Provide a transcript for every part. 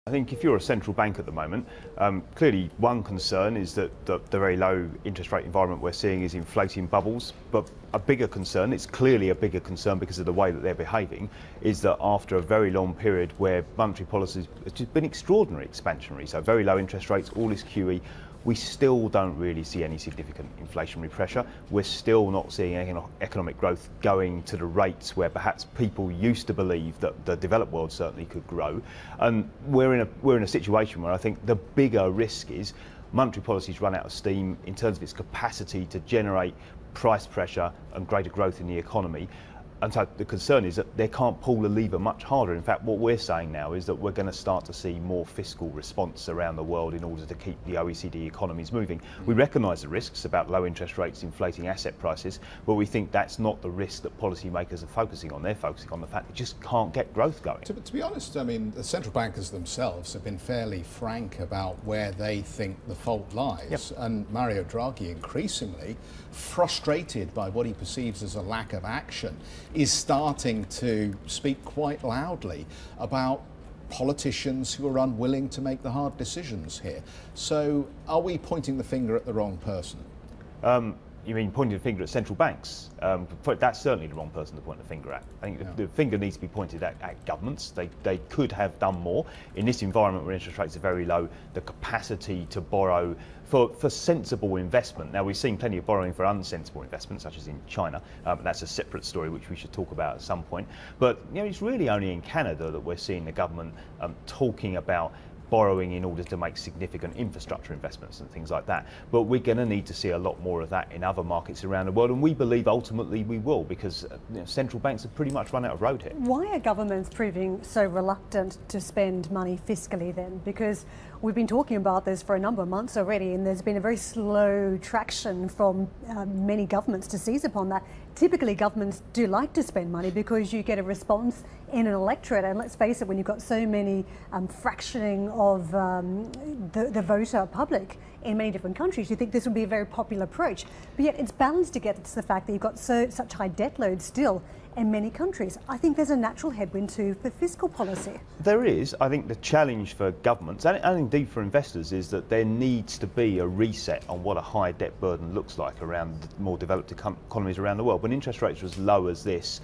I think if you're a central bank at the moment, clearly one concern is that the very low interest rate environment we're seeing is inflating bubbles. But a bigger concern, it's clearly a bigger concern because of the way that they're behaving, is that after a very long period where monetary policy has just been extraordinary expansionary, so very low interest rates, all this QE, we still don't really see any significant inflationary pressure. We're still not seeing economic growth going to the rates where perhaps people used to believe that the developed world certainly could grow. And we're in a situation where I think the bigger risk is monetary policy's run out of steam in terms of its capacity to generate price pressure and greater growth in the economy. And so the concern is that they can't pull the lever much harder. In fact, what we're saying now is that we're going to start to see more fiscal response around the world in order to keep the OECD economies moving. We recognise the risks about low interest rates inflating asset prices, but we think that's not the risk that policymakers are focusing on. They're focusing on the fact they just can't get growth going. To be honest, I mean, the central bankers themselves have been fairly frank about where they think the fault lies. Yep. And Mario Draghi, increasingly frustrated by what he perceives as a lack of action, is starting to speak quite loudly about politicians who are unwilling to make the hard decisions here. So are we pointing the finger at the wrong person? You mean pointing the finger at central banks? That's certainly the wrong person to point the finger at. I think the finger needs to be pointed at governments. They could have done more. In this environment where interest rates are very low, the capacity to borrow for sensible investment. Now, we've seen plenty of borrowing for unsensible investment, such as in China. That's a separate story which we should talk about at some point. But it's really only in Canada that we're seeing the government talking about borrowing in order to make significant infrastructure investments and things like that. But we're going to need to see a lot more of that in other markets around the world, and we believe ultimately we will, because central banks have pretty much run out of road here. Why are governments proving so reluctant to spend money fiscally then? Because we've been talking about this for a number of months already, and there's been a very slow traction from many governments to seize upon that. Typically, governments do like to spend money because you get a response in an electorate, and let's face it, when you've got so many fractioning of the voter public in many different countries, you think this would be a very popular approach. But yet it's balanced against the fact that you've got such high debt loads still in many countries. I think there's a natural headwind too for fiscal policy. There is. I think the challenge for governments and indeed for investors is that there needs to be a reset on what a high debt burden looks like around the more developed economies around the world. When interest rates are as low as this,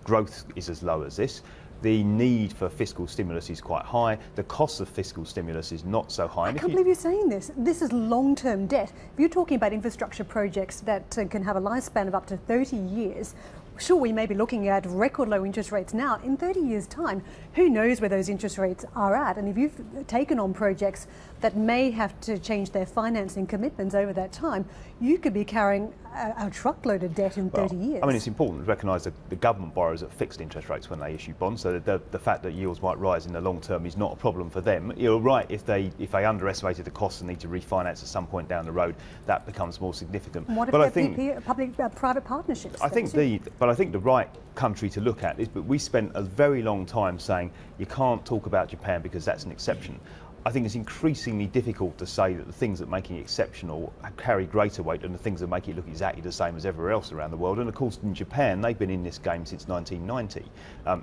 growth is as low as this, the need for fiscal stimulus is quite high. The cost of fiscal stimulus is not so high. I can't believe you're saying this. This is long-term debt. If you're talking about infrastructure projects that can have a lifespan of up to 30 years, sure, we may be looking at record low interest rates now. In 30 years' time, who knows where those interest rates are at? And if you've taken on projects that may have to change their financing commitments over that time, you could be carrying a truckload of debt in 30 years. I mean, it's important to recognise that the government borrows at fixed interest rates when they issue bonds, so the fact that yields might rise in the long term is not a problem for them. You're right, if they underestimated the costs and need to refinance at some point down the road, that becomes more significant. What if they're public-private partnerships? I think the right country to look at is, but we spent a very long time saying you can't talk about Japan because that's an exception. I think it's increasingly difficult to say that the things that make it exceptional carry greater weight than the things that make it look exactly the same as everywhere else around the world. And of course, in Japan, they've been in this game since 1990.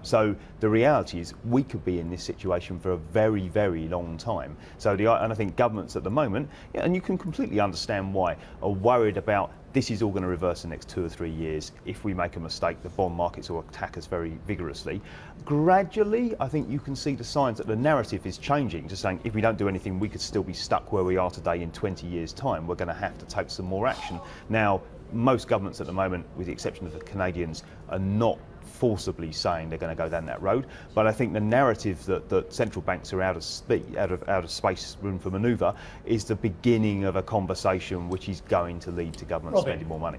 So the reality is we could be in this situation for a very, very long time. And I think governments at the moment, and you can completely understand why, are worried about this is all going to reverse in the next 2 or 3 years. If we make a mistake, the bond markets will attack us very vigorously. Gradually, I think you can see the signs that the narrative is changing, just saying if we don't do anything, we could still be stuck where we are today in 20 years' time. We're going to have to take some more action. Now, most governments at the moment, with the exception of the Canadians, are not forcibly saying they're going to go down that road. But I think the narrative that central banks are out of space room for manoeuvre is the beginning of a conversation which is going to lead to government spending more money.